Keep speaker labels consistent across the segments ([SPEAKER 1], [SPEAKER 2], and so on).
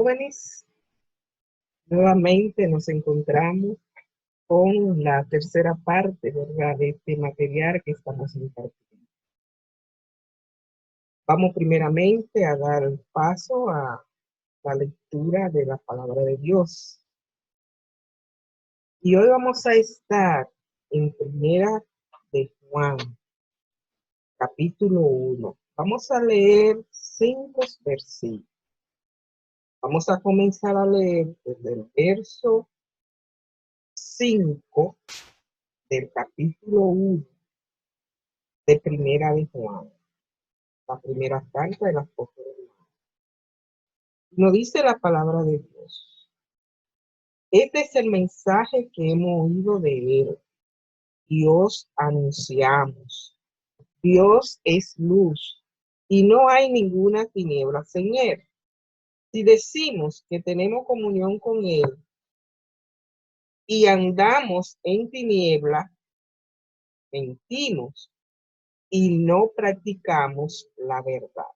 [SPEAKER 1] Jóvenes, nuevamente nos encontramos con la tercera parte, ¿verdad?, de este material que estamos impartiendo. Vamos primeramente a dar paso a la lectura de la palabra de Dios. Y hoy vamos a estar en Primera de Juan, capítulo 1. Vamos a leer 5 versículos. Vamos a comenzar a leer desde el verso 5 del capítulo 1 de Primera de Juan, la primera carta del apóstol Juan. Nos dice la palabra de Dios: este es el mensaje que hemos oído de él y os anunciamos. Dios es luz y no hay ninguna tiniebla en él. Si decimos que tenemos comunión con él y andamos en tiniebla, mentimos y no practicamos la verdad.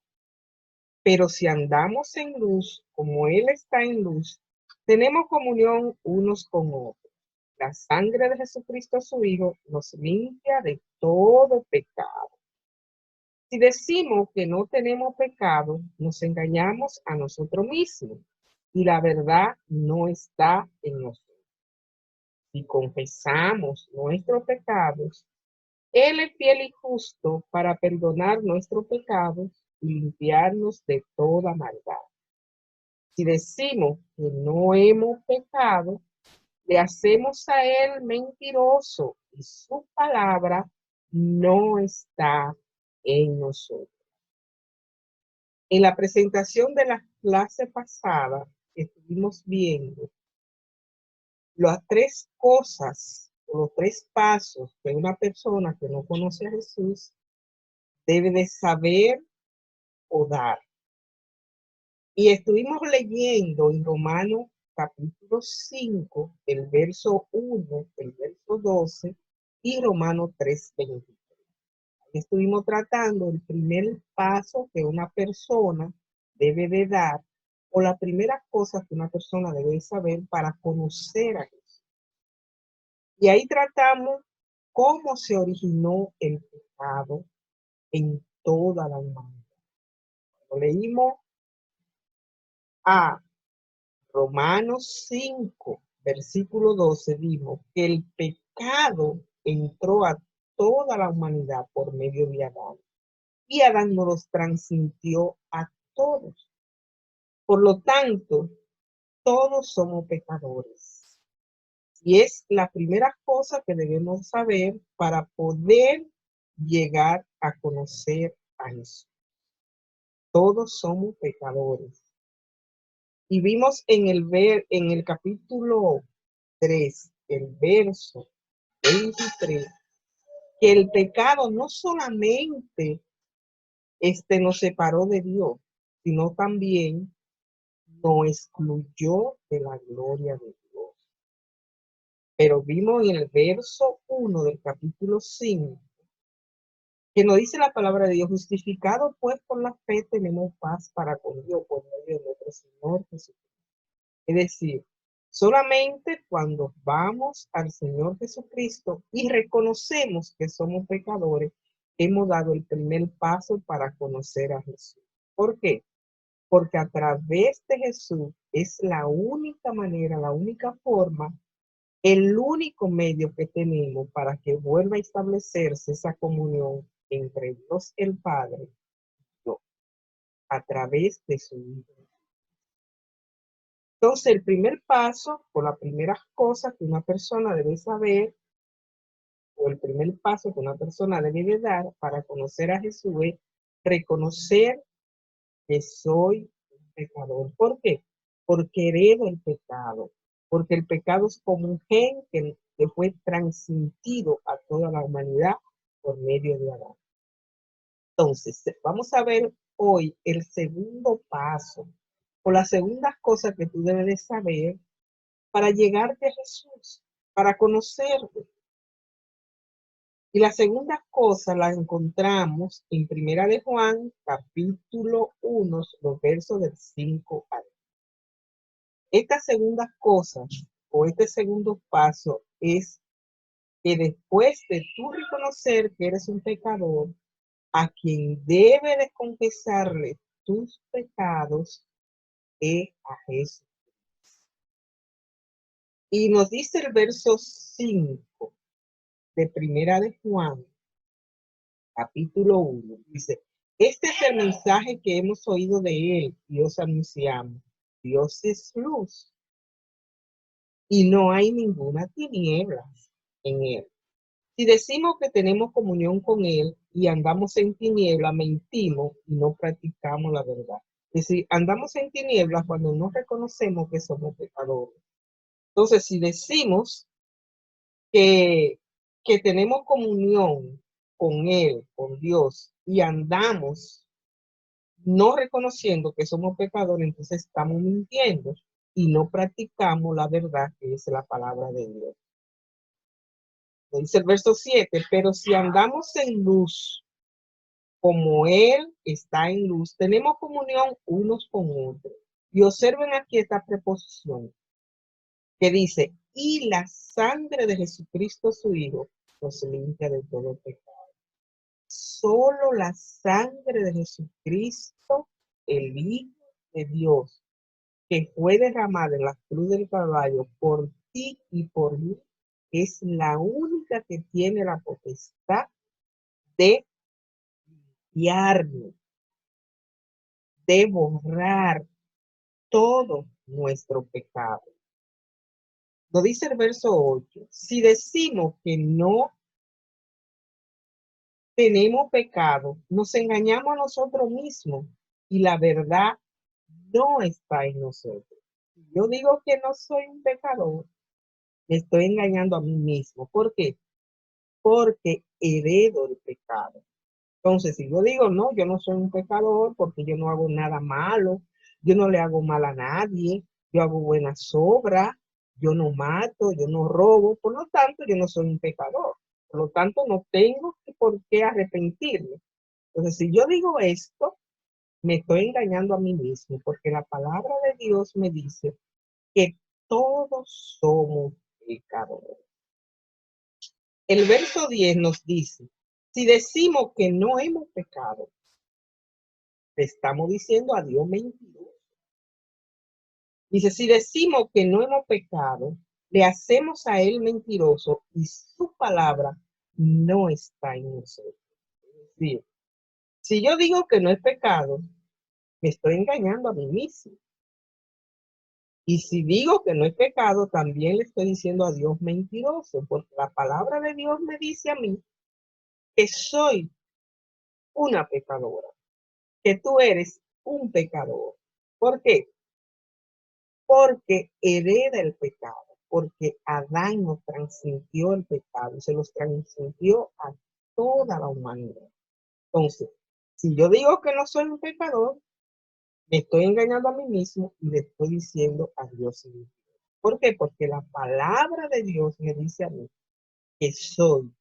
[SPEAKER 1] Pero si andamos en luz, como él está en luz, tenemos comunión unos con otros. La sangre de Jesucristo, su Hijo, nos limpia de todo pecado. Si decimos que no tenemos pecado, nos engañamos a nosotros mismos y la verdad no está en nosotros. Si confesamos nuestros pecados, Él es fiel y justo para perdonar nuestros pecados y limpiarnos de toda maldad. Si decimos que no hemos pecado, le hacemos a él mentiroso y su palabra no está en nosotros. En la presentación de la clase pasada estuvimos viendo las tres cosas o los tres pasos que una persona que no conoce a Jesús debe de saber o dar. Y estuvimos leyendo en Romanos capítulo 5, el verso 1, el verso 12 y Romanos 3:23. Estuvimos tratando el primer paso que una persona debe de dar o la primera cosa que una persona debe saber para conocer a Jesús. Y ahí tratamos cómo se originó el pecado en toda la humanidad. Cuando leímos a Romanos 5, versículo 12, vimos que el pecado entró a toda la humanidad por medio de Adán. Y Adán nos los transmitió a todos. Por lo tanto, todos somos pecadores. Y es la primera cosa que debemos saber para poder llegar a conocer a Jesús. Todos somos pecadores. Y vimos en el capítulo 3, el verso 23, que el pecado no solamente nos separó de Dios, sino también nos excluyó de la gloria de Dios. Pero vimos en el verso 1 del capítulo 5, que nos dice la palabra de Dios: justificado pues por la fe tenemos paz para con Dios por medio de nuestro Señor Jesucristo. Es decir, solamente cuando vamos al Señor Jesucristo y reconocemos que somos pecadores, hemos dado el primer paso para conocer a Jesús. ¿Por qué? Porque a través de Jesús es la única manera, la única forma, el único medio que tenemos para que vuelva a establecerse esa comunión entre Dios el Padre y Dios, a través de su Hijo. Entonces, el primer paso, o la primera cosa que una persona debe saber, o el primer paso que una persona debe de dar para conocer a Jesús es reconocer que soy un pecador. ¿Por qué? Porque heredo el pecado. Porque el pecado es como un gen que fue transmitido a toda la humanidad por medio de Adán. Entonces, vamos a ver hoy el segundo paso, o la segunda cosa que tú debes de saber para llegarte a Jesús, para conocerlo. Y la segunda cosa la encontramos en Primera de Juan, capítulo 1, los versos del 5 al 10. Estas segundas cosas o este segundo paso es que después de tú reconocer que eres un pecador, a quien debe de confesarle tus pecados es a Jesús. Y nos dice el verso 5 de Primera de Juan, capítulo 1, dice, este es el mensaje que hemos oído de él y os anunciamos. Dios es luz y no hay ninguna tiniebla en él. Si decimos que tenemos comunión con él y andamos en tiniebla, mentimos y no practicamos la verdad. Es decir, andamos en tinieblas cuando no reconocemos que somos pecadores. Entonces, si decimos que, que tenemos comunión con él, con Dios, y andamos no reconociendo que somos pecadores, entonces estamos mintiendo y no practicamos la verdad que es la palabra de Dios. Dice el verso 7, pero si andamos en luz, como Él está en luz, tenemos comunión unos con otros. Y observen aquí esta preposición que dice, y la sangre de Jesucristo su Hijo nos limpia de todo pecado. Solo la sangre de Jesucristo, el Hijo de Dios, que fue derramada en la cruz del Calvario por ti y por mí, es la única que tiene la potestad de limpiarnos, de borrar todo nuestro pecado. Lo dice el verso 8. Si decimos que no tenemos pecado, nos engañamos a nosotros mismos y la verdad no está en nosotros. Si yo digo que no soy un pecador, me estoy engañando a mí mismo. ¿Por qué? Porque heredo el pecado. Entonces, si yo digo, no, yo no soy un pecador porque yo no hago nada malo, yo no le hago mal a nadie, yo hago buenas obras, yo no mato, yo no robo, por lo tanto, yo no soy un pecador. Por lo tanto, no tengo por qué arrepentirme. Entonces, si yo digo esto, me estoy engañando a mí mismo, porque la palabra de Dios me dice que todos somos pecadores. El verso 10 nos dice, si decimos que no hemos pecado, le estamos diciendo a Dios mentiroso. Dice, si decimos que no hemos pecado, le hacemos a él mentiroso y su palabra no está en nosotros. Es decir, si yo digo que no es pecado, me estoy engañando a mí mismo. Y si digo que no es pecado, también le estoy diciendo a Dios mentiroso, porque la palabra de Dios me dice a mí que soy una pecadora, que tú eres un pecador. ¿Por qué? Porque hereda el pecado, porque Adán nos transmitió el pecado y se los transmitió a toda la humanidad. Entonces, si yo digo que no soy un pecador, me estoy engañando a mí mismo y le estoy diciendo a Dios. ¿Por qué? Porque la palabra de Dios me dice a mí que soy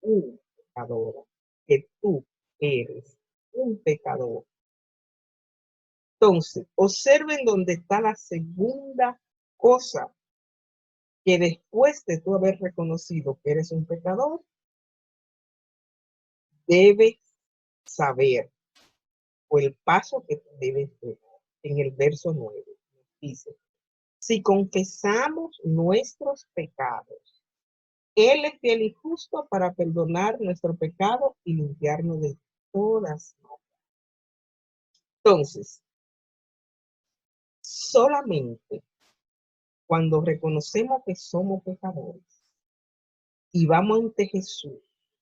[SPEAKER 1] un pecador, que tú eres un pecador. Entonces, observen dónde está la segunda cosa que después de tú haber reconocido que eres un pecador, debes saber, o el paso que tú debes dar. En el verso 9 dice, si confesamos nuestros pecados, Él es fiel y justo para perdonar nuestro pecado y limpiarnos de todas malas. Entonces, solamente cuando reconocemos que somos pecadores y vamos ante Jesús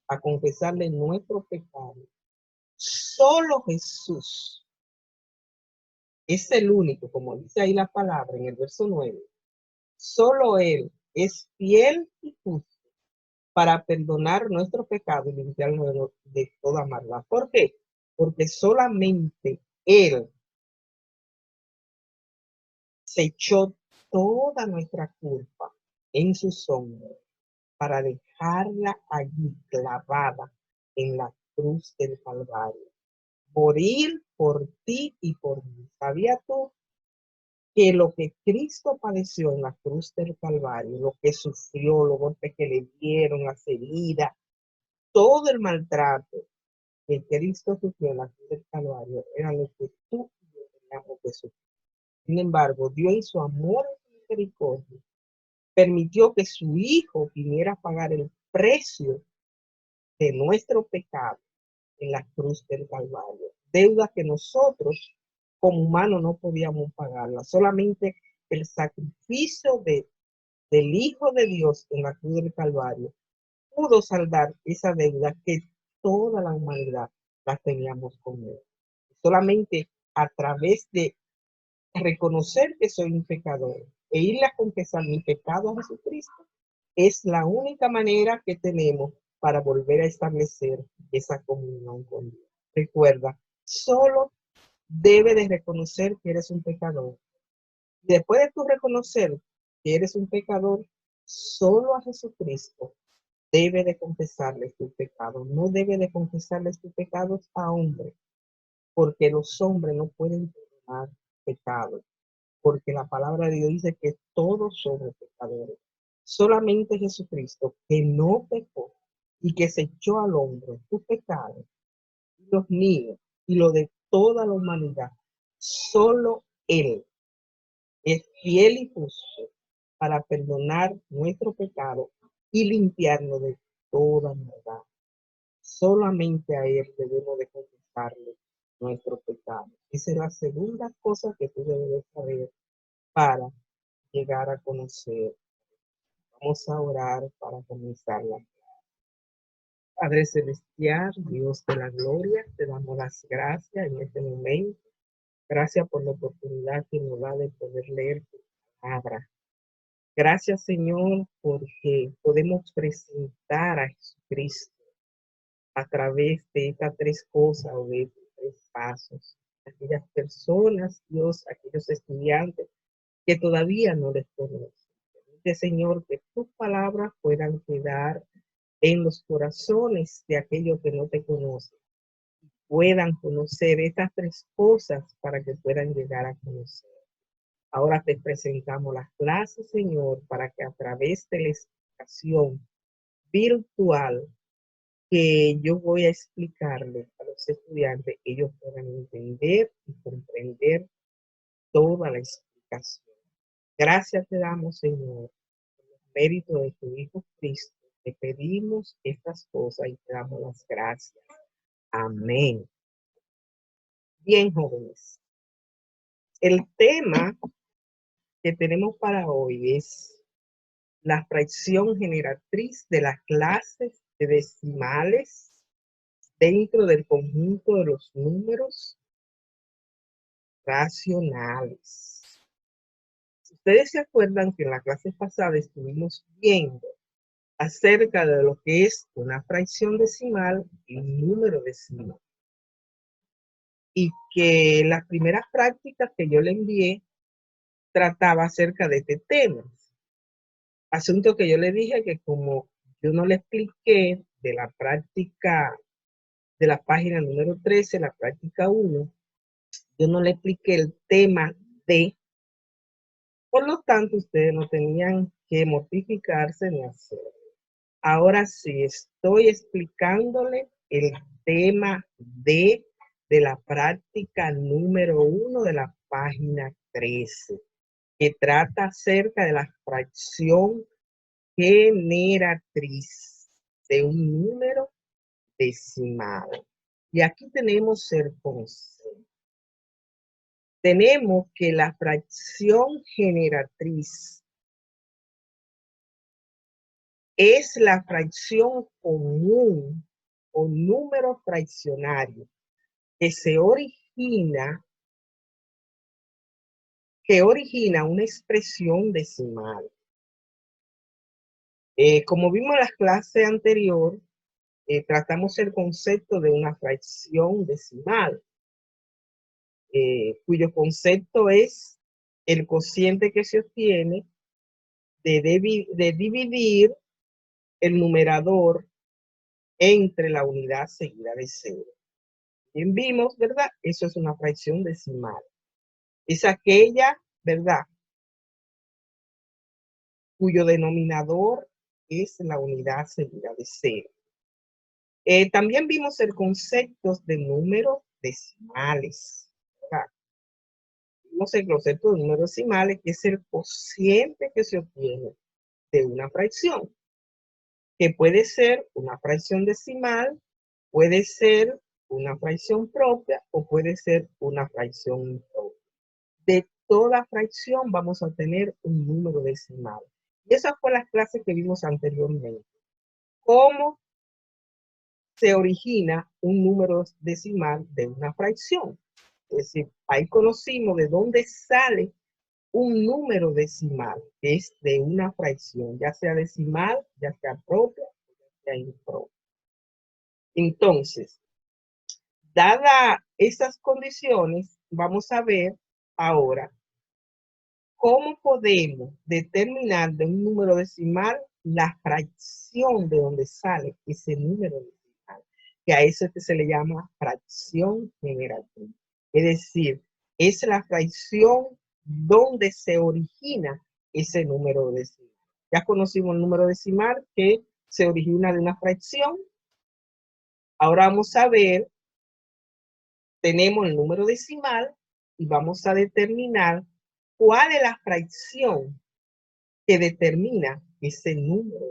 [SPEAKER 1] a confesarle nuestro pecado, solo Jesús es el único, como dice ahí la palabra en el verso 9, solo Él es fiel y justo para perdonar nuestro pecado y limpiarnos de toda maldad. ¿Por qué? Porque solamente Él se echó toda nuestra culpa en sus hombros para dejarla allí clavada en la cruz del Calvario. Morir por ti y por mí. ¿Sabías tú que lo que Cristo padeció en la cruz del Calvario, lo que sufrió, los golpes que le dieron, las heridas, todo el maltrato que Cristo sufrió en la cruz del Calvario, era lo que tú y yo teníamos que sufrir. Sin embargo, Dios en su amor y misericordia permitió que su Hijo viniera a pagar el precio de nuestro pecado en la cruz del Calvario. Deuda que nosotros como humanos no podíamos pagarla. Solamente el sacrificio del Hijo de Dios en la cruz del Calvario pudo saldar esa deuda que toda la humanidad la teníamos con él. Solamente a través de reconocer que soy un pecador e ir a confesar mi pecado a Jesucristo es la única manera que tenemos para volver a establecer esa comunión con Dios. Recuerda, solo debe de reconocer que eres un pecador. Y después de tú reconocer que eres un pecador, solo a Jesucristo debe de confesarles tus pecados. No debe de confesarles tus pecados a hombres, porque los hombres no pueden perdonar pecados, porque la palabra de Dios dice que todos somos pecadores. Solamente Jesucristo, que no pecó y que se echó al hombro tus pecados, los míos y los de toda la humanidad, solo Él es fiel y justo para perdonar nuestro pecado y limpiarnos de toda maldad. Solamente a Él debemos de confesarle nuestro pecado. Esa es la segunda cosa que tú debes saber para llegar a conocer. Vamos a orar para comenzarla. Padre Celestial, Dios de la gloria, te damos las gracias en este momento. Gracias por la oportunidad que nos da de poder leer tu palabra. Gracias, Señor, porque podemos presentar a Jesucristo a través de estas tres cosas o de estos tres pasos. Aquellas personas, Dios, aquellos estudiantes que todavía no les conocen. Permite, Señor, que tus palabras puedan quedar en los corazones de aquellos que no te conocen. Puedan conocer estas tres cosas para que puedan llegar a conocer. Ahora te presentamos las clases, Señor, para que a través de la explicación virtual que yo voy a explicarle a los estudiantes, ellos puedan entender y comprender toda la explicación. Gracias te damos, Señor, por los méritos de tu Hijo Cristo. Te pedimos estas cosas y te damos las gracias. Amén. Bien, jóvenes. El tema que tenemos para hoy es la fracción generatriz de las clases de decimales dentro del conjunto de los números racionales. Ustedes se acuerdan que en la clase pasada estuvimos viendo acerca de lo que es una fracción decimal y un número decimal. Y que las primeras prácticas que yo le envié trataba acerca de este tema. Asunto que yo le dije que como yo no le expliqué de la práctica de la página número 13, la práctica 1, yo no le expliqué el tema de, por lo tanto, ustedes no tenían que mortificarse ni hacerlo. Ahora sí, estoy explicándole el tema de la práctica número 1 de la página 13, que trata acerca de la fracción generatriz de un número decimal. Y aquí tenemos el concepto. Tenemos que la fracción generatriz es la fracción común o número fraccionario que origina una expresión decimal. Como vimos en la clase anterior, tratamos el concepto de una fracción decimal, cuyo concepto es el cociente que se obtiene de dividir el numerador entre la unidad seguida de cero. Bien vimos, ¿verdad? Eso es una fracción decimal. Es aquella ¿verdad? Cuyo denominador es la unidad seguida de cero. También vimos el concepto de números decimales, ¿verdad? Vimos el concepto de números decimales, que es el cociente que se obtiene de una fracción, que puede ser una fracción decimal, puede ser una fracción propia o puede ser una fracción impropia. De toda fracción vamos a tener un número decimal. Y esa fue la clase que vimos anteriormente. ¿Cómo se origina un número decimal de una fracción? Es decir, ahí conocimos de dónde sale un número decimal, que es de una fracción, ya sea decimal, ya sea propia, ya sea impropia. Entonces, dadas esas condiciones, vamos a ver ahora cómo podemos determinar de un número decimal la fracción de donde sale ese número decimal, que a eso se le llama fracción generativa. Es decir, es la fracción donde se origina ese número decimal. Ya conocimos el número decimal que se origina de una fracción. Ahora vamos a ver, tenemos el número decimal y vamos a determinar cuál es la fracción que determina ese número.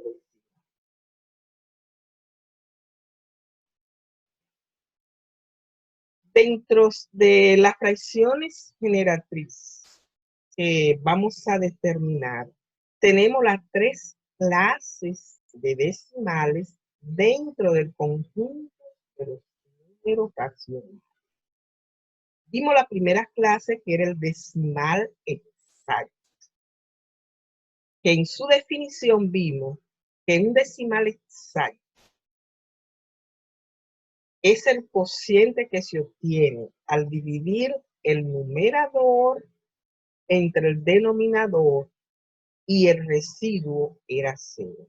[SPEAKER 1] Dentro de las fracciones generatrices que vamos a determinar, tenemos las tres clases de decimales dentro del conjunto de los números fraccionales. Vimos la primera clase, que era el decimal exacto, que en su definición vimos que un decimal exacto es el cociente que se obtiene al dividir el numerador entre el denominador y el residuo era cero.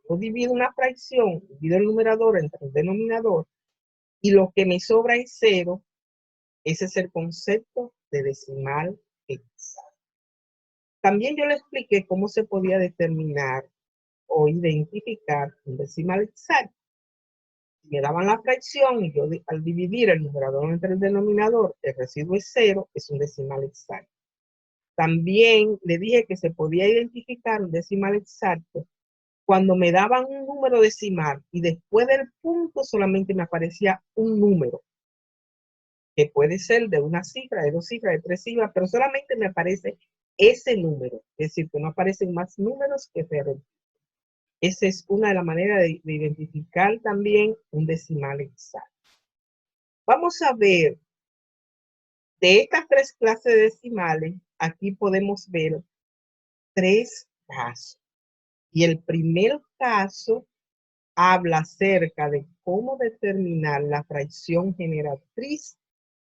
[SPEAKER 1] Yo divido una fracción, divido el numerador entre el denominador y lo que me sobra es cero. Ese es el concepto de decimal exacto. También yo le expliqué cómo se podía determinar o identificar un decimal exacto. Me daban la fracción y yo al dividir el numerador entre el denominador, el residuo es cero, es un decimal exacto. También le dije que se podía identificar un decimal exacto cuando me daban un número decimal y después del punto solamente me aparecía un número, que puede ser de una cifra, de dos cifras, de tres cifras, pero solamente me aparece ese número, es decir, que no aparecen más números que cero. Esa es una de las maneras de identificar también un decimal exacto. Vamos a ver, de estas tres clases de decimales, aquí podemos ver tres casos. Y el primer caso habla acerca de cómo determinar la fracción generatriz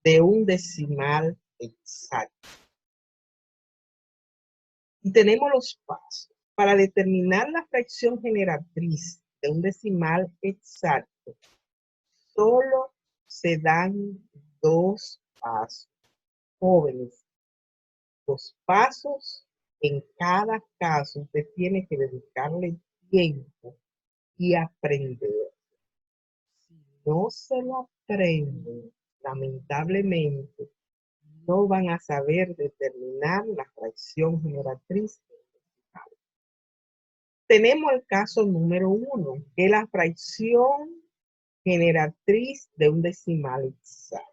[SPEAKER 1] de un decimal exacto. Y tenemos los pasos. Para determinar la fracción generatriz de un decimal exacto, solo se dan dos pasos. Jóvenes, los pasos en cada caso usted tiene que dedicarle tiempo y aprender. Si no se lo aprenden, lamentablemente, no van a saber determinar la fracción generatriz. Tenemos el caso número 1, que es la fracción generatriz de un decimal exacto.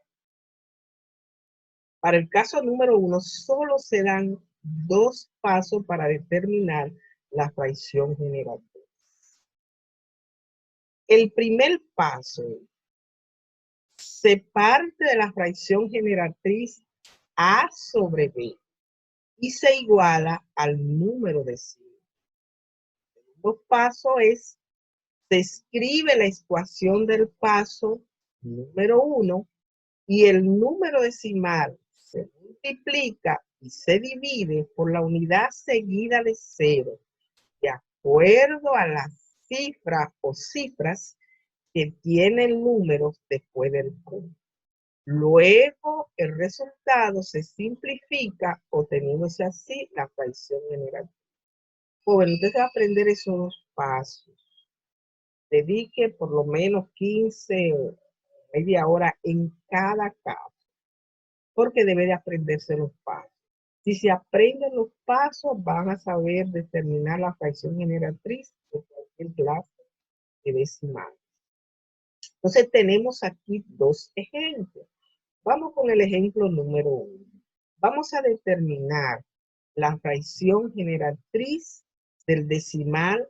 [SPEAKER 1] Para el caso número 1, solo se dan dos pasos para determinar la fracción generatriz. El primer paso se parte de la fracción generatriz A sobre B y se iguala al número decimal. El segundo paso es, se escribe la ecuación del paso número 1 y el número decimal se multiplica y se divide por la unidad seguida de cero, de acuerdo a las cifras o cifras que tiene el número después del punto. Luego, el resultado se simplifica obteniéndose así la fracción general. Joven, usted se va a aprender esos dos pasos. Dedique por lo menos 15 o media hora en cada caso, porque debe de aprenderse los pasos. Si se aprenden los pasos, van a saber determinar la fracción generatriz de cualquier clase de decimal. Entonces tenemos aquí dos ejemplos. Vamos con el ejemplo número 1. Vamos a determinar la fracción generatriz del decimal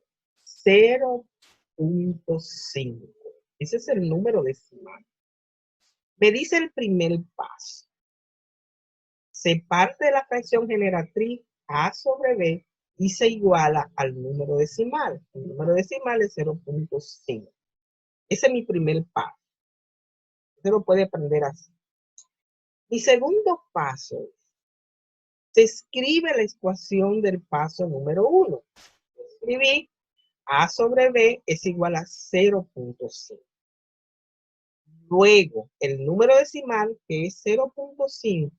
[SPEAKER 1] 0.5. Ese es el número decimal. Me dice el primer paso. Se parte de la fracción generatriz A sobre B y se iguala al número decimal. El número decimal es 0.5. Ese es mi primer paso. Usted lo puede aprender así. Mi segundo paso es, se escribe la ecuación del paso número 1. Escribí A sobre B es igual a 0.5. Luego, el número decimal, que es 0.5,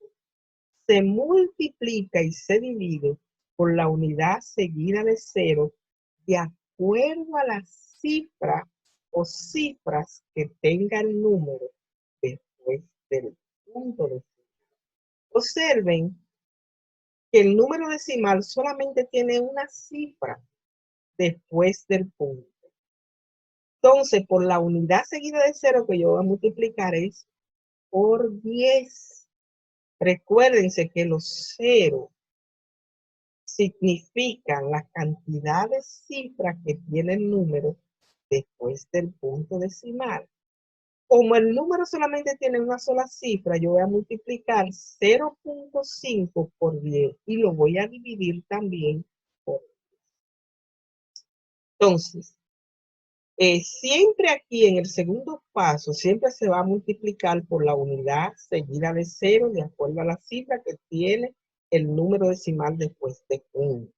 [SPEAKER 1] se multiplica y se divide por la unidad seguida de 0 de acuerdo a la cifra o cifras que tenga el número después del punto decimal. Observen que el número decimal solamente tiene una cifra después del punto. Entonces, por la unidad seguida de 0 que yo voy a multiplicar es por 10. Recuérdense que los ceros significan la cantidad de cifras que tiene el número después del punto decimal. Como el número solamente tiene una sola cifra, yo voy a multiplicar 0.5 por 10 y lo voy a dividir también por 10. Entonces, siempre aquí en el segundo paso, siempre se va a multiplicar por la unidad seguida de 0 de acuerdo a la cifra que tiene el número decimal después de 1.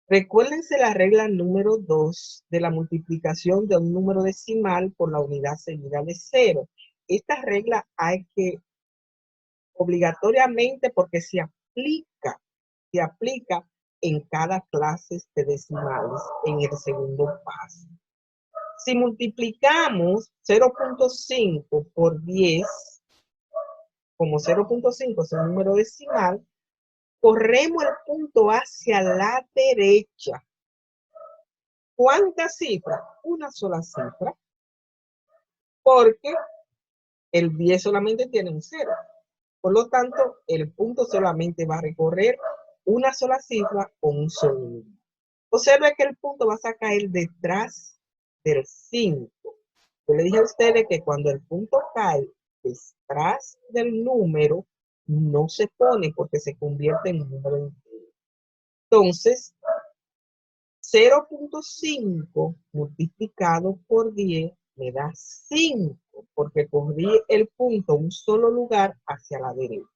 [SPEAKER 1] Recuérdense la regla número 2 de la multiplicación de un número decimal por la unidad seguida de 0. Esta regla hay que obligatoriamente, porque se aplica en cada clase de decimales en el segundo paso. Si multiplicamos 0.5 por 10, como 0.5 es un número decimal, corremos el punto hacia la derecha. ¿Cuántas cifras? Una sola cifra, porque el 10 solamente tiene un 0. Por lo tanto, el punto solamente va a recorrer una sola cifra o un solo número. Observe que el punto va a caer detrás del 5. Yo le dije a ustedes que cuando el punto cae detrás del número, no se pone porque se convierte en un número entero. Entonces, 0.5 multiplicado por 10 me da 5, porque corrí el punto un solo lugar hacia la derecha.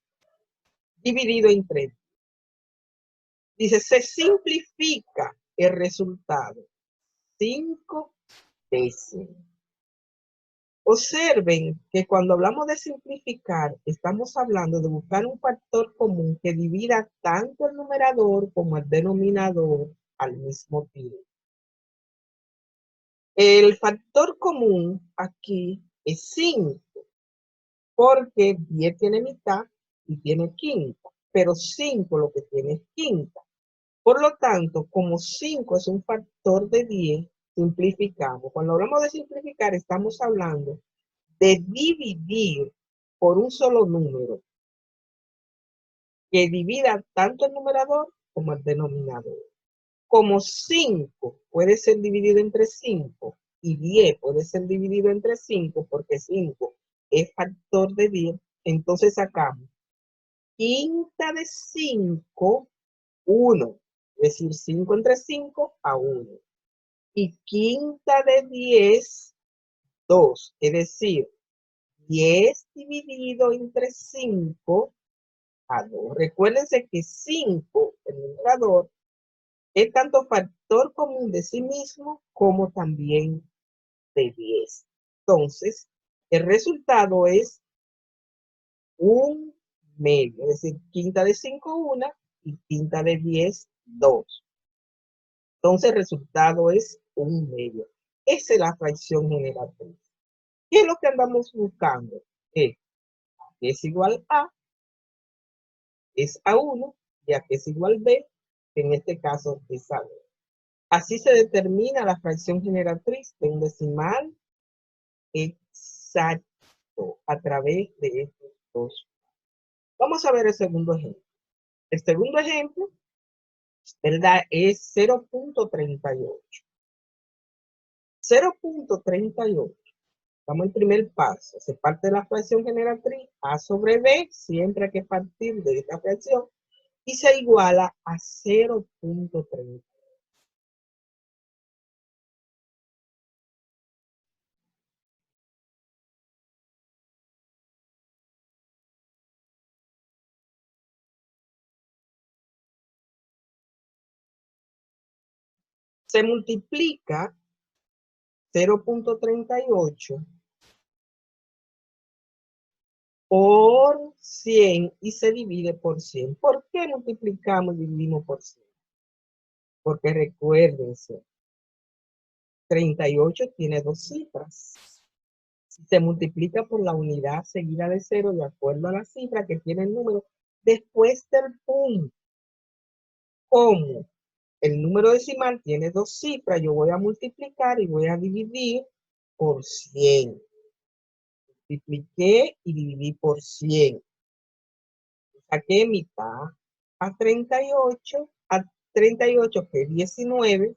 [SPEAKER 1] Dividido entre 10. Dice, se simplifica el resultado. 5 décimas. Observen que cuando hablamos de simplificar, estamos hablando de buscar un factor común que divida tanto el numerador como el denominador al mismo tiempo. El factor común aquí es 5, porque 10 tiene mitad y tiene quinta, pero 5 lo que tiene es quinta. Por lo tanto, como 5 es un factor de 10, simplificamos. Cuando hablamos de simplificar, estamos hablando de dividir por un solo número que divida tanto el numerador como el denominador. Como 5 puede ser dividido entre 5 y 10 puede ser dividido entre 5 porque 5 es factor de 10, entonces sacamos quinta de 5, 1, es decir, 5 entre 5 a 1. Y quinta de 10, 2, es decir, 10 dividido entre 5 a 2. Recuérdense que 5, el numerador, es tanto factor común de sí mismo como también de 10. Entonces, el resultado es un medio. Es decir, quinta de 5, 1 y quinta de 10, 2. Entonces el resultado es un medio. Esa es la fracción generatriz. ¿Qué es lo que andamos buscando? Que es igual a es A1 y a que es igual B, que en este caso es A2. Así se determina la fracción generatriz de un decimal exacto a través de estos dos. Vamos a ver el segundo ejemplo. El segundo ejemplo, ¿verdad? Es 0.38. 0.38. Estamos en el primer paso. Se parte de la fracción generatriz A sobre B, siempre hay que partir de esta fracción, y se iguala a 0.30. Se multiplica 0.38 por 100 y se divide por 100. ¿Por qué multiplicamos y dividimos por 100? Porque recuérdense, 38 tiene dos cifras. Se multiplica por la unidad seguida de 0 de acuerdo a la cifra que tiene el número después del punto. Como el número decimal tiene dos cifras, yo voy a multiplicar y voy a dividir por 100. Multipliqué y dividí por 100. Saqué mitad a 38 que es 19,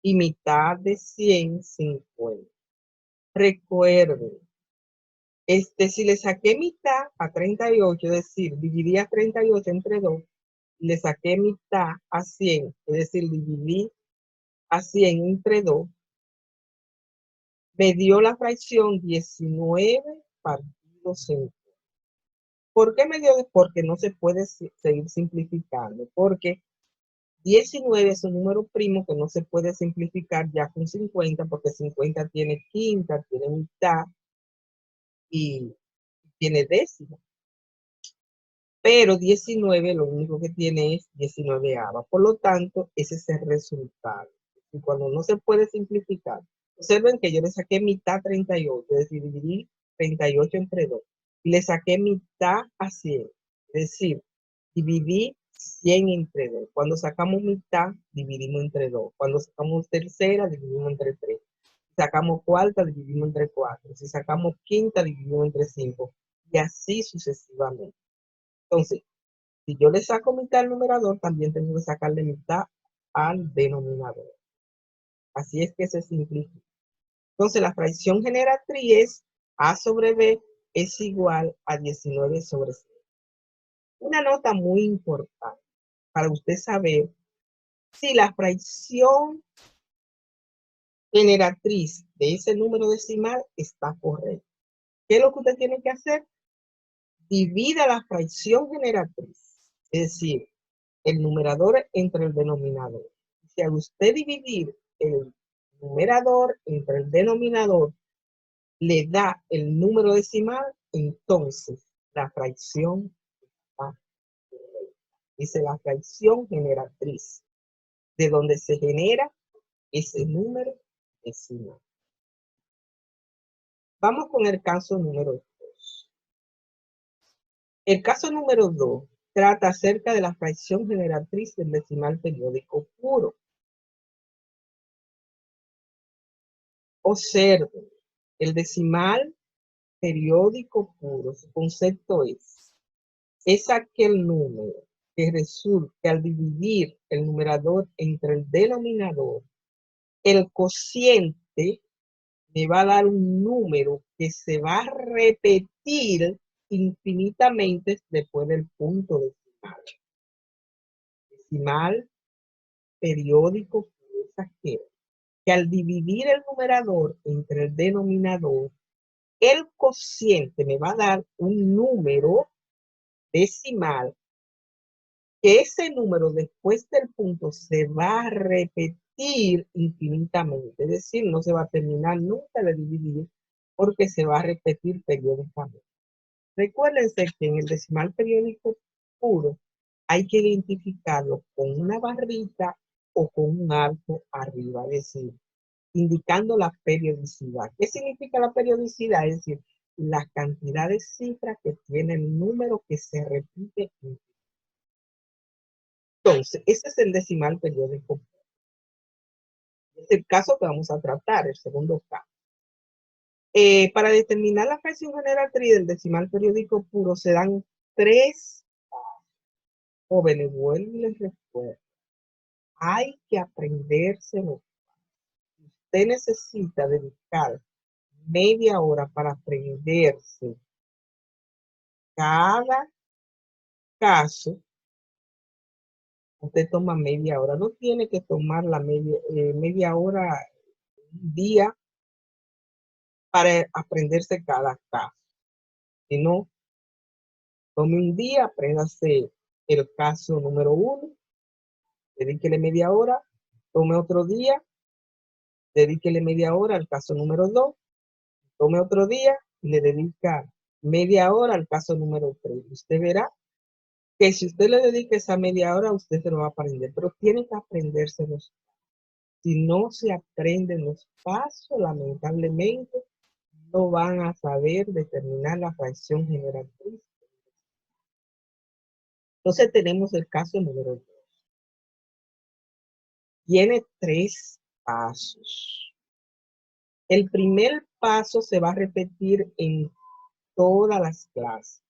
[SPEAKER 1] y mitad de 100, 50. Recuerden, si le saqué mitad a 38, es decir, dividí a 38 entre 2, le saqué mitad a 100, es decir, dividí a 100 entre 2, me dio la fracción 19 partido 5. ¿Por qué me dio? Porque no se puede seguir simplificando, porque 19 es un número primo que no se puede simplificar ya con 50, porque 50 tiene quinta, tiene mitad y tiene décima. Pero 19 lo único que tiene es 19ava. Por lo tanto, ese es el resultado. Y cuando no se puede simplificar, observen que yo le saqué mitad 38, es decir, dividí 38 entre 2. Y le saqué mitad a 100, es decir, dividí 100 entre 2. Cuando sacamos mitad, dividimos entre 2. Cuando sacamos tercera, dividimos entre 3. Si sacamos cuarta, dividimos entre 4. Si sacamos quinta, dividimos entre 5. Y así sucesivamente. Entonces, si yo le saco mitad al numerador, también tengo que sacarle mitad al denominador. Así es que se simplifica. Entonces, la fracción generatriz es A sobre B es igual a 19 sobre 100. Una nota muy importante para usted saber si la fracción generatriz de ese número decimal está correcta. ¿Qué es lo que usted tiene que hacer? Divida la fracción generatriz, es decir, el numerador entre el denominador. Si a usted dividir el numerador entre el denominador le da el número decimal, entonces la fracción está correcta. Dice la fracción generatriz, de donde se genera ese número decimal. Vamos con el caso número 2. El caso número 2 trata acerca de la fracción generatriz del decimal periódico puro. Observen, el decimal periódico puro, su concepto es aquel número que resulta que al dividir el numerador entre el denominador, el cociente me va a dar un número que se va a repetir infinitamente después del punto decimal. Decimal periódico puro es aquel que al dividir el numerador entre el denominador, el cociente me va a dar un número decimal, que ese número después del punto se va a repetir infinitamente, es decir, no se va a terminar nunca de dividir porque se va a repetir periódicamente. Recuérdense que en el decimal periódico puro hay que identificarlo con una barrita o con un arco arriba, es decir, indicando la periodicidad. ¿Qué significa la periodicidad? Es decir, la cantidad de cifras que tiene el número que se repite. Entonces, ese es el decimal periódico. Es el caso que vamos a tratar, el segundo caso. Para determinar la fracción generatriz del decimal periódico puro se dan tres jóvenes, vuelvo y les recuerdo. Hay que aprendérselo. Usted necesita dedicar media hora para aprenderse cada caso. Usted toma media hora. No tiene que tomar la media hora, un día, para aprenderse cada caso. Sino, tome un día, apréndase el caso número 1, dedíquele media hora, tome otro día, dedíquele media hora al caso número 2, tome otro día y le dedica media hora al caso número 3. Usted verá que si usted le dedica esa media hora, usted se lo va a aprender, pero tiene que aprendérselos. Si no se aprenden los pasos, lamentablemente, no van a saber determinar la fracción generatriz. Entonces tenemos el caso número 2. Tiene 3 pasos. El primer paso se va a repetir en todas las clases.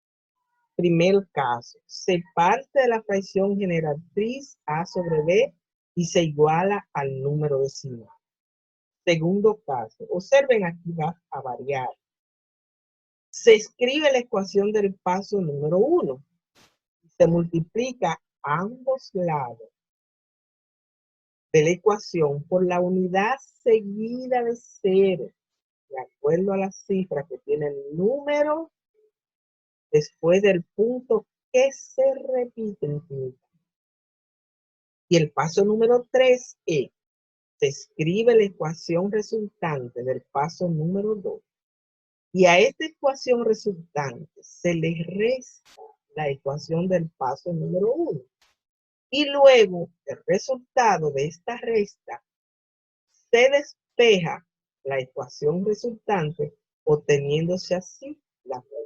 [SPEAKER 1] Primer caso, se parte de la fracción generatriz A sobre B y se iguala al número decimal. Segundo caso, observen, aquí va a variar. Se escribe la ecuación del paso número 1. Se multiplica ambos lados de la ecuación por la unidad seguida de 0, de acuerdo a la cifra que tiene el número después del punto que se repite infinitamente. Y el paso número 3 es, se escribe la ecuación resultante del paso número 2. Y a esta ecuación resultante se le resta la ecuación del paso número 1. Y luego el resultado de esta resta se despeja la ecuación resultante, obteniéndose así la fracción.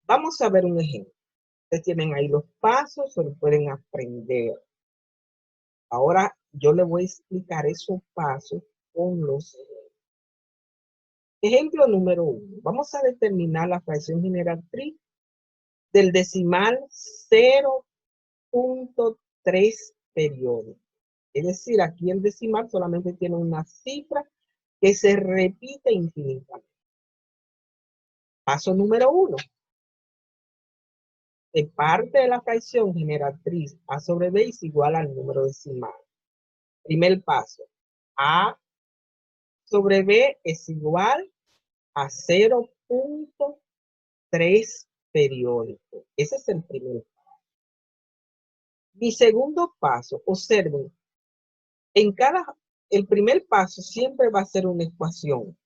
[SPEAKER 1] Vamos a ver un ejemplo. Ustedes tienen ahí los pasos, se lo pueden aprender. Ahora yo le voy a explicar esos pasos con los ejemplos. Ejemplo número 1. Vamos a determinar la fracción generatriz del decimal 0.3 periódico. Es decir, aquí el decimal solamente tiene una cifra que se repite infinitamente. Paso número 1. Se parte de la fracción generatriz A sobre B es igual al número decimal. Primer paso. A sobre B es igual a 0.3 periódico. Ese es el primer paso. Mi segundo paso, observen, el primer paso siempre va a ser una ecuación.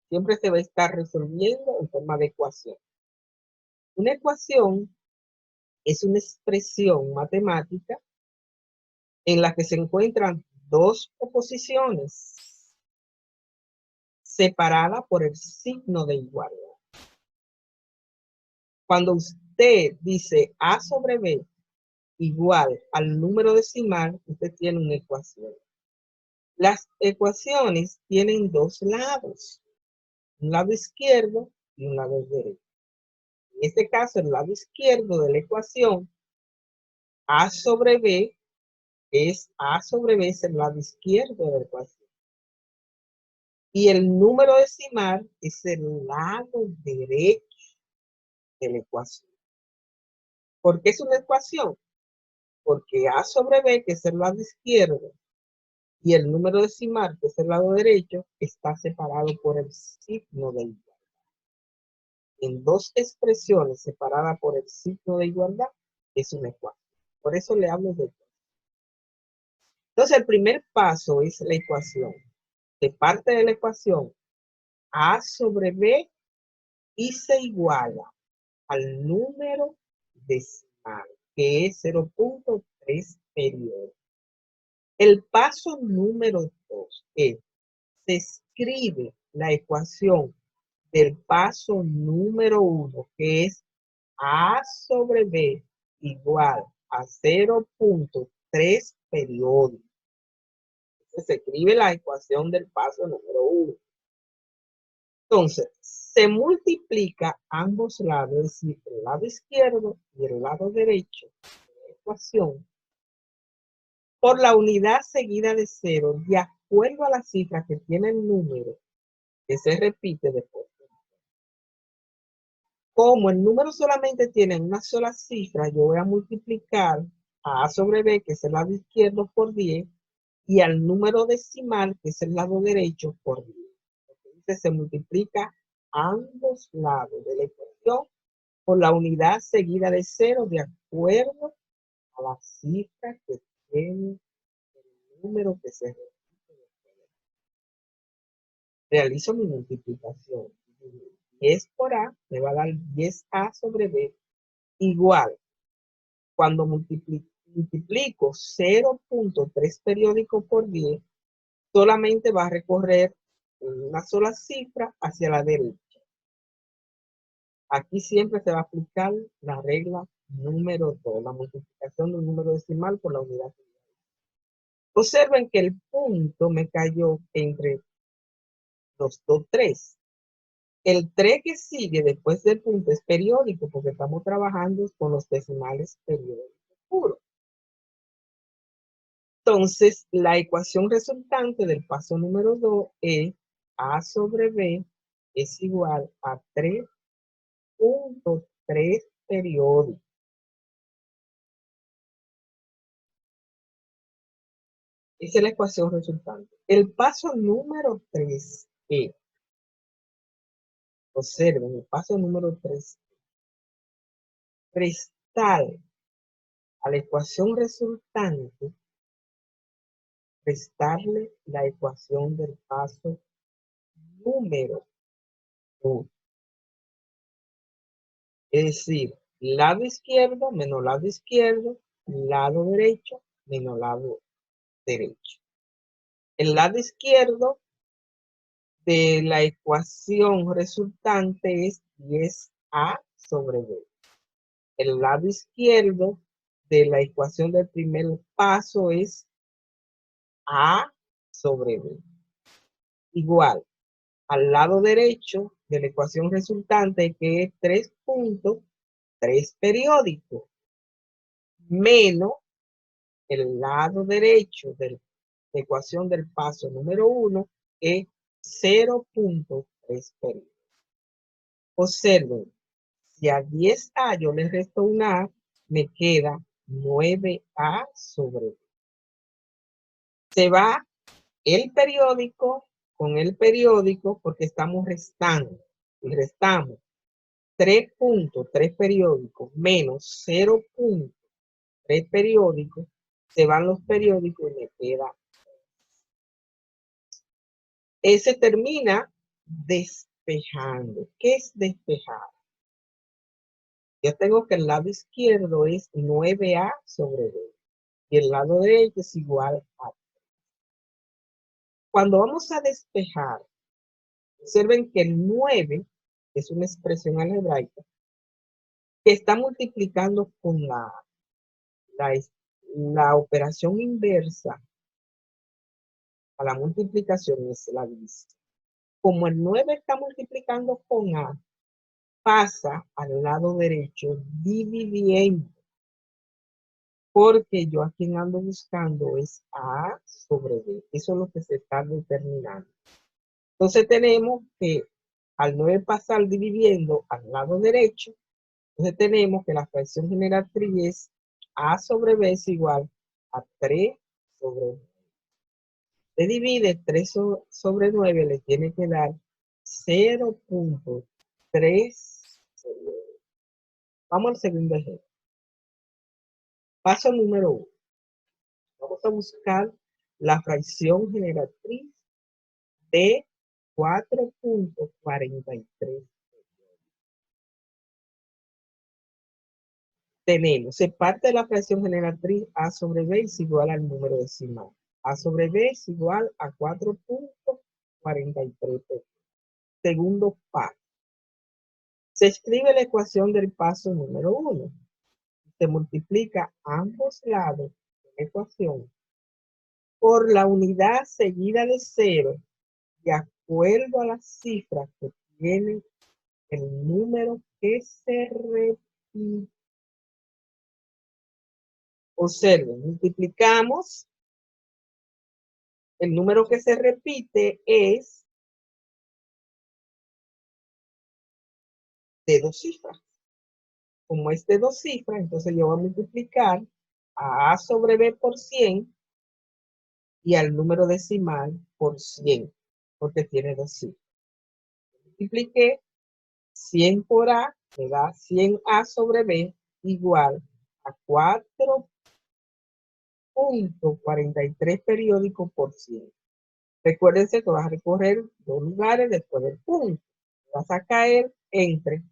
[SPEAKER 1] Siempre se va a estar resolviendo en forma de ecuación. Una ecuación es una expresión matemática en la que se encuentran dos oposiciones separadas por el signo de igualdad. Cuando usted dice A sobre B igual al número decimal, usted tiene una ecuación. Las ecuaciones tienen dos lados, un lado izquierdo y un lado derecho. En este caso, el lado izquierdo de la ecuación, A sobre B, es A sobre B, es el lado izquierdo de la ecuación. Y el número decimal es el lado derecho de la ecuación. ¿Por qué es una ecuación? Porque A sobre B, que es el lado izquierdo, y el número decimal, que es el lado derecho, está separado por el signo de igualdad. En dos expresiones separadas por el signo de igualdad, es una ecuación. Por eso le hablo de ecuación. Entonces, el primer paso es la ecuación. Se parte de la ecuación A sobre B y se iguala al número decimal, que es 0.3 periodos. El paso número 2 es, se escribe la ecuación del paso número 1, que es A sobre B igual a 0.3 periodos. Entonces se escribe la ecuación del paso número 1. Entonces, se multiplica ambos lados, es decir, el lado izquierdo y el lado derecho de la ecuación, por la unidad seguida de 0, de acuerdo a la cifra que tiene el número que se repite después. Como el número solamente tiene una sola cifra, yo voy a multiplicar a A sobre B, que es el lado izquierdo, por 10, y al número decimal, que es el lado derecho, por 10. Entonces se multiplica ambos lados de la ecuación por la unidad seguida de 0, de acuerdo a la cifra que tiene el número que se repite. Realizo mi multiplicación. 10 por A me va a dar 10A sobre B igual. Cuando multiplico 0.3 periódico por 10, solamente va a recorrer una sola cifra hacia la derecha. Aquí siempre se va a aplicar la regla número 2, la multiplicación de un número decimal por la unidad. Observen que el punto me cayó entre los dos 3. El 3 que sigue después del punto es periódico porque estamos trabajando con los decimales periódicos puros. Entonces, la ecuación resultante del paso número 2 es A sobre B es igual a 3.3 periódicos. Esa es la ecuación resultante. El paso número 3 es, observen, el paso número 3, prestar a la ecuación resultante, restarle la ecuación del paso número 1. Es decir, lado izquierdo menos lado izquierdo, lado derecho menos lado derecho. El lado izquierdo de la ecuación resultante es 10A sobre B. El lado izquierdo de la ecuación del primer paso es A sobre B. Igual al lado derecho de la ecuación resultante, que es 3.3 periódico, menos el lado derecho de la ecuación del paso número 1, es 0.3 periódico. Observen, si a 10A yo le resto una A, me queda 9A sobre B. Se va el periódico con el periódico porque estamos restando. Y restamos 3.3 periódicos menos 0.3 periódicos. Se van los periódicos y me queda. Ese termina despejando. ¿Qué es despejar? Yo tengo que el lado izquierdo es 9A sobre B. Y el lado derecho es igual a. Cuando vamos a despejar, observen que el 9 es una expresión algebraica que está multiplicando con la operación inversa a la multiplicación, es la división. Como el 9 está multiplicando con A, pasa al lado derecho dividiendo, porque yo aquí ando buscando es A sobre B. Eso es lo que se está determinando. Entonces tenemos que al 9 pasar dividiendo al lado derecho, entonces tenemos que la fracción generatriz es A sobre B es igual a 3 sobre 9. Se divide 3 sobre 9, le tiene que dar 0.3. Vamos al segundo ejemplo. Paso número 1. Vamos a buscar la fracción generatriz de 4.43. Tenemos, se parte de la fracción generatriz A sobre B es igual al número decimal. A sobre B es igual a 4.43. Segundo paso. Se escribe la ecuación del paso número 1. Se multiplica ambos lados de la ecuación por la unidad seguida de 0 de acuerdo a las cifras que tiene el número que se repite. Observen, multiplicamos. El número que se repite es de 2 cifras. Como es de 2 cifras, entonces yo voy a multiplicar a sobre B por 100 y al número decimal por 100, porque tiene 2 cifras. Multipliqué 100 por A, me da 100A sobre B igual a 4.43 periódicos por 100. Recuérdense que vas a recorrer 2 lugares después del punto. Vas a caer entre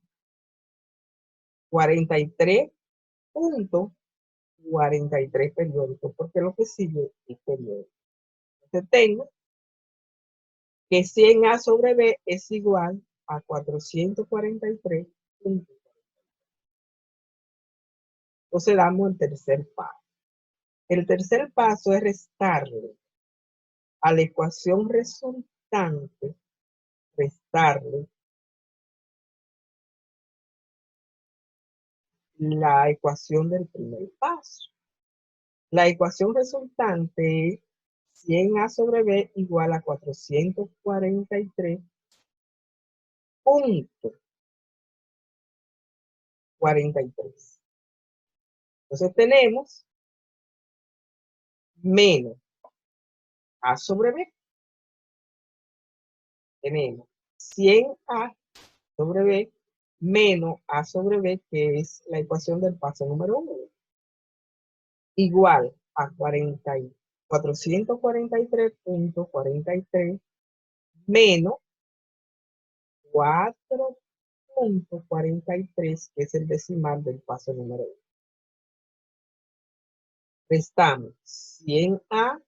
[SPEAKER 1] 43.43 periódicos, porque lo que sigue es periódico. Entonces tengo que 100A sobre B es igual a 443. Entonces damos el tercer paso. El tercer paso es restarle a la ecuación resultante, restarle la ecuación del primer paso. La ecuación resultante es 100A sobre B igual a 443.43. Entonces tenemos menos A sobre B. Tenemos 100A sobre B menos A sobre B, que es la ecuación del paso número 1. Igual a 443.43 menos 4.43, que es el decimal del paso número 1. Restamos 100A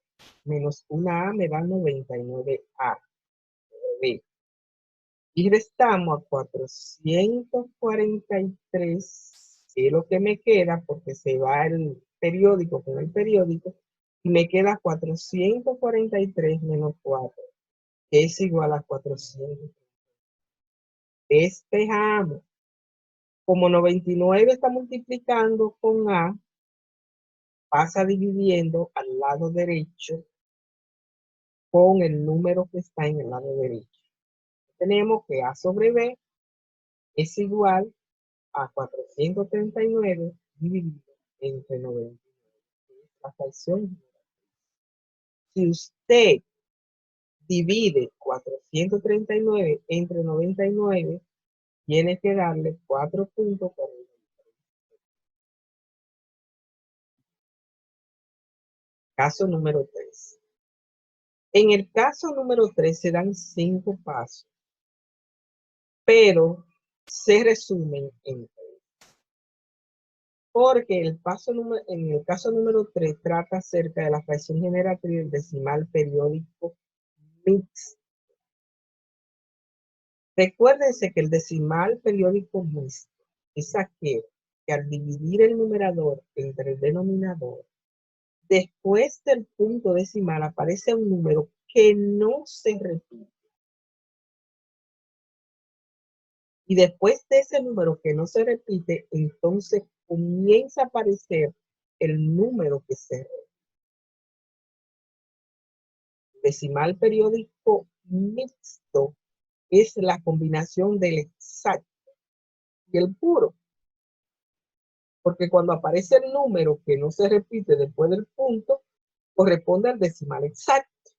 [SPEAKER 1] menos 1A me da 99A. Y restamos a 443, que es lo que me queda, porque se va el periódico con el periódico, y me queda 443 menos 4, que es igual a 400. Despejamos. Como 99 está multiplicando con A, pasa dividiendo al lado derecho con el número que está en el lado derecho. Tenemos que A sobre B es igual a 439 dividido entre 99. La fracción. Si usted divide 439 entre 99, tiene que darle 4.40. Caso número 3. En el caso número 3 se dan 5 pasos, pero se resumen en 3. Porque en el caso número 3 trata acerca de la fracción generatriz del decimal periódico mixto. Recuérdense que el decimal periódico mixto es aquel que al dividir el numerador entre el denominador, después del punto decimal aparece un número que no se repite. Y después de ese número que no se repite, entonces comienza a aparecer el número que se repite. Decimal periódico mixto es la combinación del exacto y el puro. Porque cuando aparece el número que no se repite después del punto, corresponde al decimal exacto.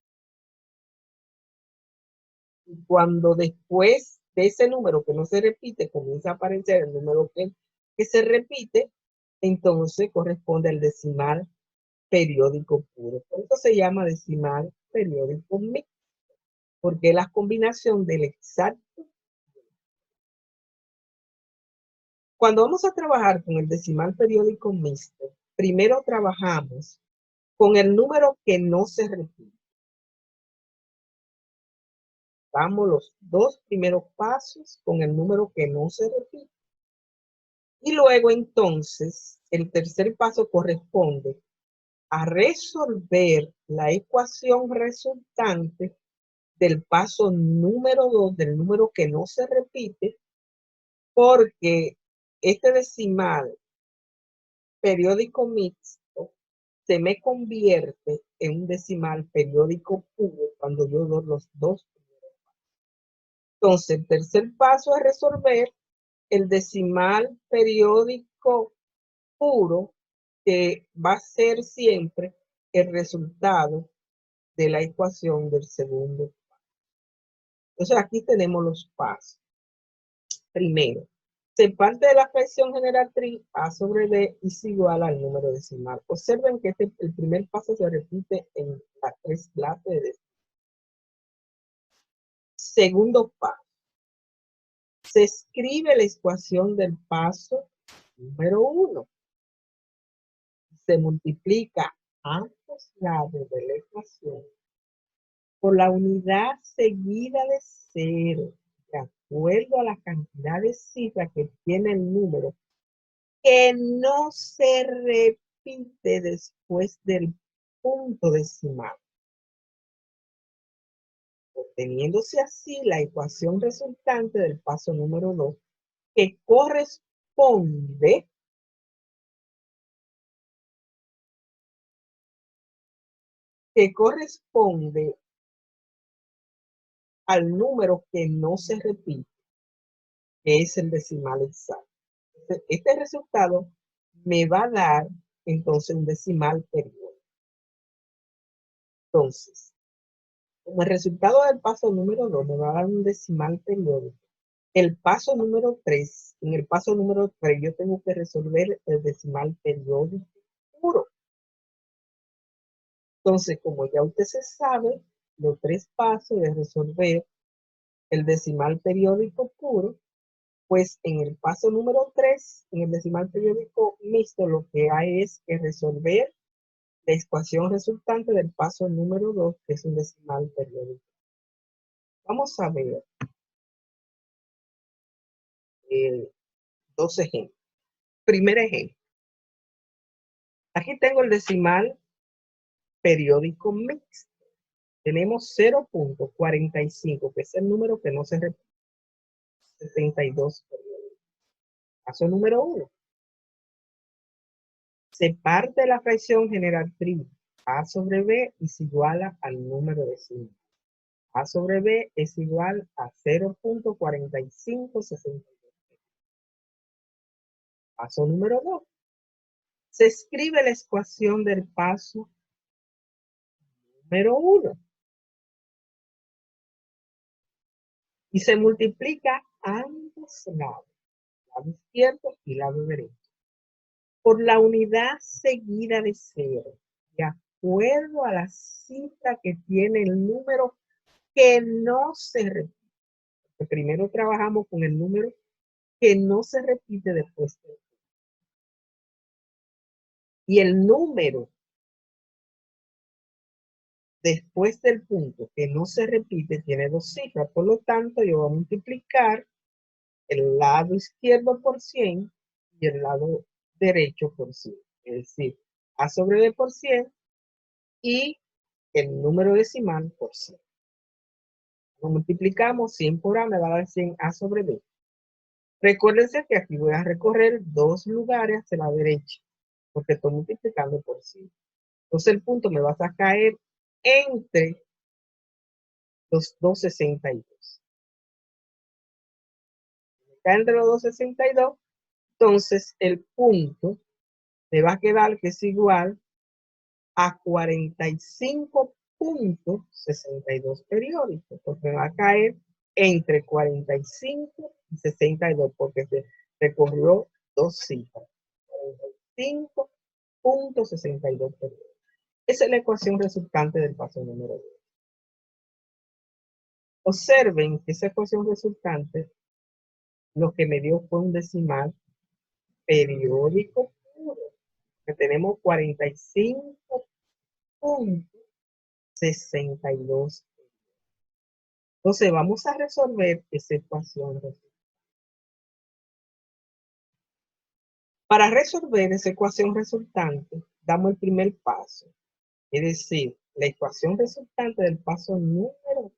[SPEAKER 1] Y cuando después de ese número que no se repite, comienza a aparecer el número que se repite, entonces corresponde al decimal periódico puro. Por eso se llama decimal periódico mixto, porque es la combinación del exacto. Cuando vamos a trabajar con el decimal periódico mixto, primero trabajamos con el número que no se repite. Damos los dos primeros pasos con el número que no se repite. Y luego entonces el tercer paso corresponde a resolver la ecuación resultante del paso número 2, del número que no se repite, porque este decimal periódico mixto se me convierte en un decimal periódico puro cuando yo doy los dos. Entonces, el tercer paso es resolver el decimal periódico puro, que va a ser siempre el resultado de la ecuación del segundo. Entonces, aquí tenemos los pasos. Primero, se parte de la fracción generatriz A sobre B es igual al número decimal. Observen que el primer paso se repite en las tres clases de decimal. Segundo paso, se escribe la ecuación del paso número 1. Se multiplica ambos lados de la ecuación por la unidad seguida de 0, de acuerdo a la cantidad de cifras que tiene el número, que no se repite después del punto decimal, obteniéndose así la ecuación resultante del paso número 2, que corresponde al número que no se repite, que es el decimal exacto. Este resultado me va a dar entonces un decimal periódico. Entonces, como el resultado del paso número 2 me va a dar un decimal periódico, el paso número 3, en el paso número 3 yo tengo que resolver el decimal periódico puro. Entonces, como ya usted se sabe, los tres pasos de resolver el decimal periódico puro, pues en el paso número 3, en el decimal periódico mixto, lo que hay es que resolver la ecuación resultante del paso número 2, que es un decimal periódico. Vamos a ver dos ejemplos. Primer ejemplo. Aquí tengo el decimal periódico mixto. Tenemos 0.45, que es el número que no se repite. 62 periódicos. Paso número 1. Se parte la fracción generatriz A sobre B es igual al número decimal. A sobre B es igual a 0.4562. Paso número 2. Se escribe la ecuación del paso número 1 y se multiplica ambos lados, lado izquierdo y lado derecho, por la unidad seguida de 0, de acuerdo a la cifra que tiene el número que no se repite. Primero trabajamos con el número que no se repite después de. Y el número después del punto que no se repite tiene dos cifras. Por lo tanto, yo voy a multiplicar el lado izquierdo por 100 y el lado derecho por 100. Es decir, A sobre B por 100 y el número decimal por 100. Lo multiplicamos, 100 por A me va a dar 100 A sobre B. Recuérdense que aquí voy a recorrer dos lugares hacia la derecha, porque estoy multiplicando por 100. Entonces el punto me va a caer entre los 262. Está entre los 262, entonces el punto me va a quedar que es igual a 45.62 periódicos, porque me va a caer entre 45 y 62, porque se recorrió dos cifras. 45.62 periódicos. Esa es la ecuación resultante del paso número 2. Observen que esa ecuación resultante lo que me dio fue un decimal periódico puro, que tenemos 45.62. Entonces vamos a resolver esa ecuación. Para resolver esa ecuación resultante, damos el primer paso. Es decir, la ecuación resultante del paso número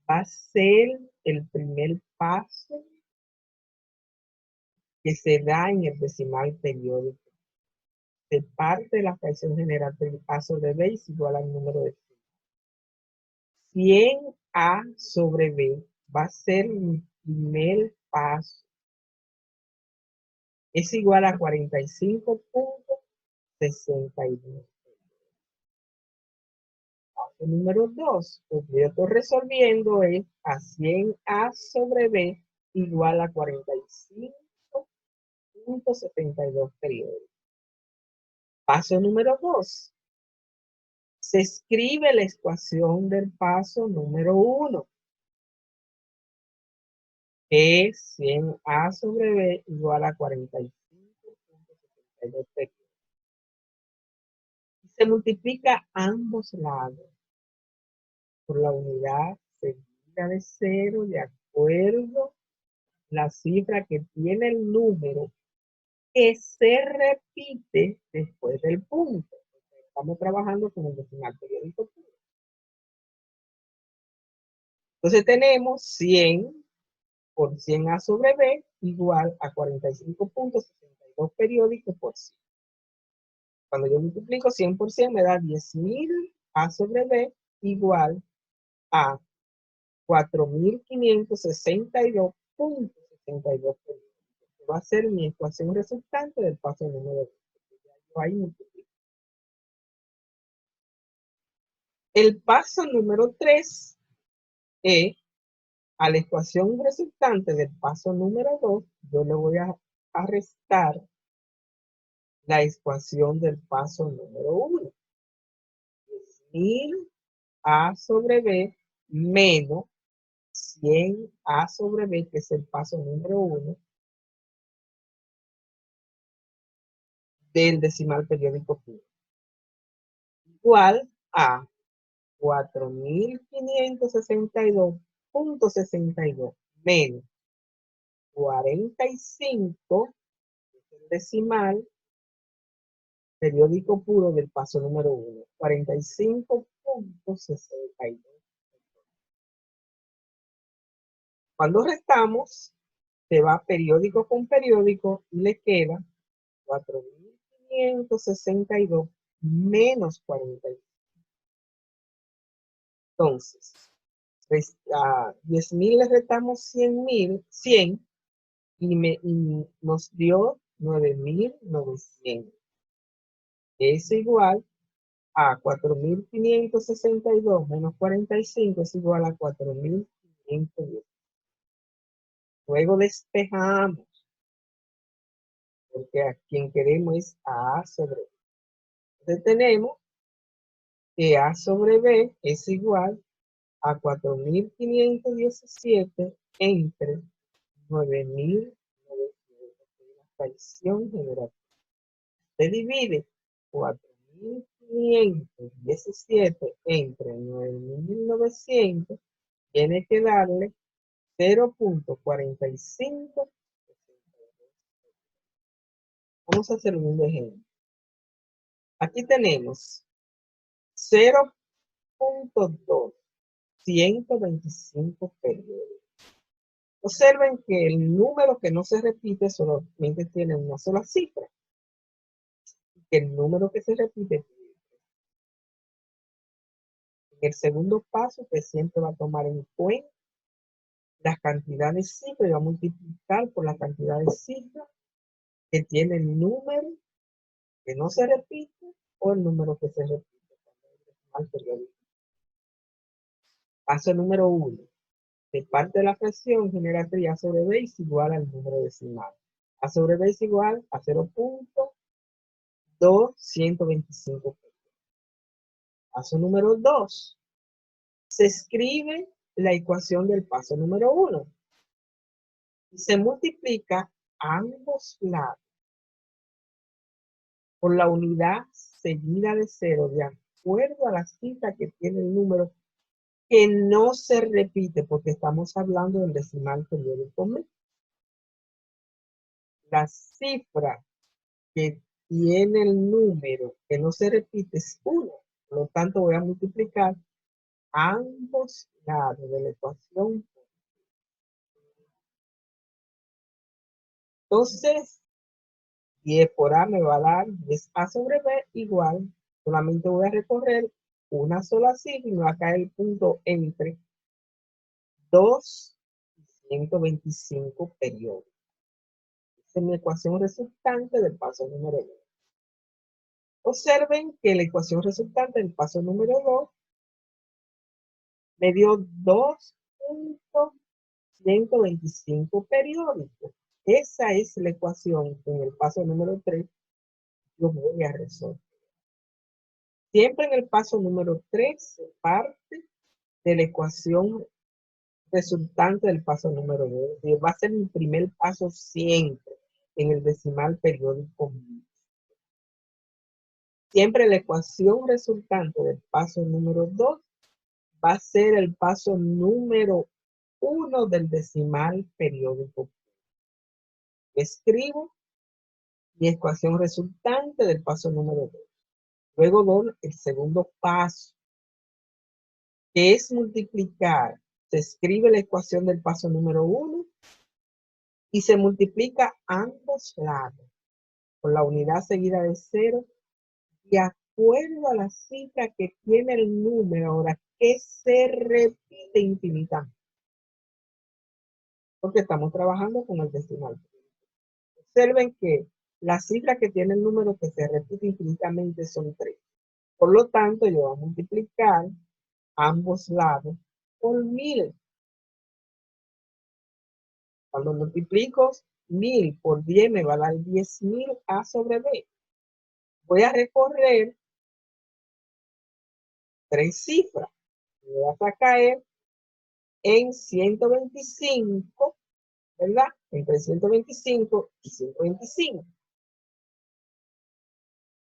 [SPEAKER 1] va a ser el primer paso que se da en el decimal periódico. Se parte de la fracción general del A sobre B es igual al número de 100A sobre B va a ser mi primer paso. Es igual a 45.62. Paso número 2, pues yo estoy resolviendo es a 100A sobre B igual a 45.72 periodos. Paso número 2. Se escribe la ecuación del paso número 1. Es 100A sobre B igual a 45.72 periodos. Se multiplica ambos lados por la unidad seguida de 0 de acuerdo a la cifra que tiene el número que se repite después del punto. Estamos trabajando con el decimal periódico puro. Entonces tenemos 100 por 100A sobre B igual a 45.62 periódicos por 100. Cuando yo multiplico 100 por 100 me da 10.000 A sobre B igual a 4.562.62 periódicos. Va a ser mi ecuación resultante del paso número 2. Ahí multiplico. El paso número 3 es a la ecuación resultante del paso número 2, yo le voy a restar la ecuación del paso número 1. 10.000 A sobre B menos 100 A sobre B, que es el paso número 1 del decimal periódico puro, igual a 4.562.62 menos 45, que es el decimal periódico puro del paso número 1, 45.62. Cuando restamos, se va periódico con periódico y le queda 4.562 menos 45. Entonces, a 10.000 le restamos 100 y nos dio 9.900. Es igual a 4.562 menos 45 es igual a 4.510. Luego despejamos, porque a quien queremos es a A sobre B. Entonces tenemos que A sobre B es igual a 4.517 entre 9.900. La fracción general. Se divide 4.517 entre 9.900. Tiene que darle 0.45. Vamos a hacer un ejemplo. Aquí tenemos 0.2, 125 periodos. Observen que el número que no se repite solamente tiene una sola cifra. Que el número que se repite. En el segundo paso, usted siempre va a tomar en cuenta la cantidad de cifras y va a multiplicar por la cantidad de cifras que tiene el número que no se repite o el número que se repite. Paso número 1. De parte de la fracción genera A sobre B es igual al número decimal. A sobre B es igual a 0.225. Paso número 2. Se escribe la ecuación del paso número 1 y se multiplica ambos lados por la unidad seguida de 0 de acuerdo a la cifra que tiene el número que no se repite porque estamos hablando del decimal periódico medio. La cifra que tiene el número que no se repite es 1. Por lo tanto, voy a multiplicar ambos lados de la ecuación. Entonces, 10 por A me va a dar 10A sobre B igual. Solamente voy a recorrer una sola cifra y me va a caer el punto entre 2 y 125 periodos. Esa es mi ecuación resultante del paso número 2. Observen que la ecuación resultante del paso número 2 me dio 2.125 periódicos. Esa es la ecuación que en el paso número 3 yo voy a resolver. Siempre en el paso número 3 se parte de la ecuación resultante del paso número 2. Y va a ser mi primer paso siempre en el decimal periódico. Siempre la ecuación resultante del paso número 2 va a ser el paso número 1 del decimal periódico. Escribo mi ecuación resultante del paso número 2. Luego doy el segundo paso, que es multiplicar. Se escribe la ecuación del paso número 1 y se multiplica ambos lados por la unidad seguida de 0 de acuerdo a la cifra que tiene el número ahora que se repite infinitamente. Porque estamos trabajando con el decimal. Observen que la cifra que tiene el número que se repite infinitamente son 3. Por lo tanto, yo voy a multiplicar ambos lados por 1000. Cuando multiplico 1000 por 10 me va a dar 10.000 A sobre B. Voy a recorrer 3 cifras. Me vas a caer en 125, ¿verdad? Entre 125 y 125.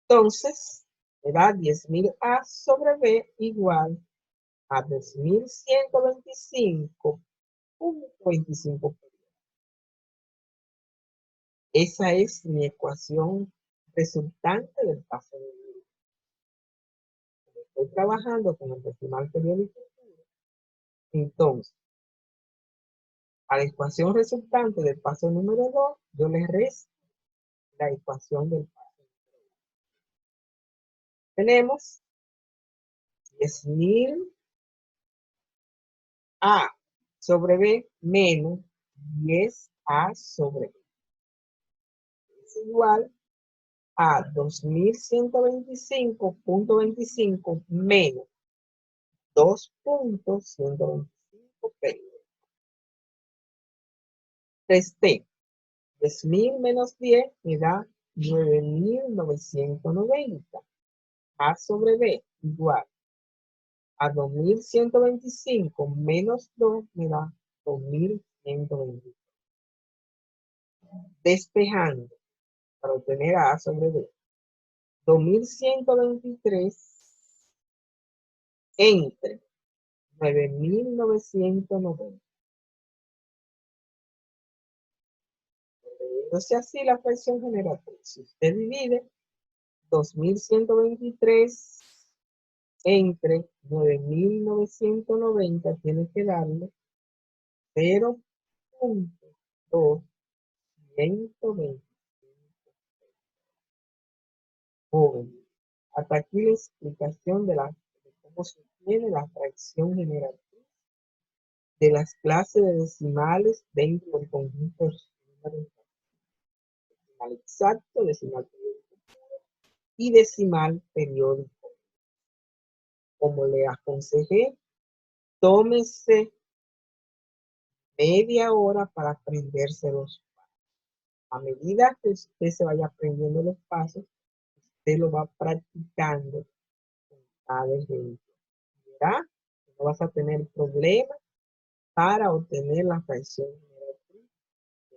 [SPEAKER 1] Entonces, me da 10.000 A sobre B igual a 2125.25. Esa es mi ecuación resultante del paso de 1000. Estoy trabajando con el decimal periódico. Entonces, a la ecuación resultante del paso número 2, yo le resto la ecuación del paso número 2. Tenemos 10.000 A sobre B menos 10 A sobre B. Es igual a 2125.25 menos 2.125 periodos. Resté 10.000 menos 10 me da 9.990. A sobre B igual a 2.125 menos 2 me da 2.125. Despejando para obtener A sobre B. 2.123 entre 9.990. Entonces así la fracción generatriz. Si usted divide 2.123 entre 9.990, tiene que darle 0.225. Joven. Hasta aquí la explicación de cómo se obtiene la fracción generatriz de las clases de decimales dentro del conjunto de números. Decimal exacto, decimal periódico y decimal periódico. Como le aconsejé, tómese media hora para aprenderse los pasos. A medida que usted se vaya aprendiendo los pasos, usted lo va practicando con cada ejemplo. Verá No vas a tener problemas para obtener la fracción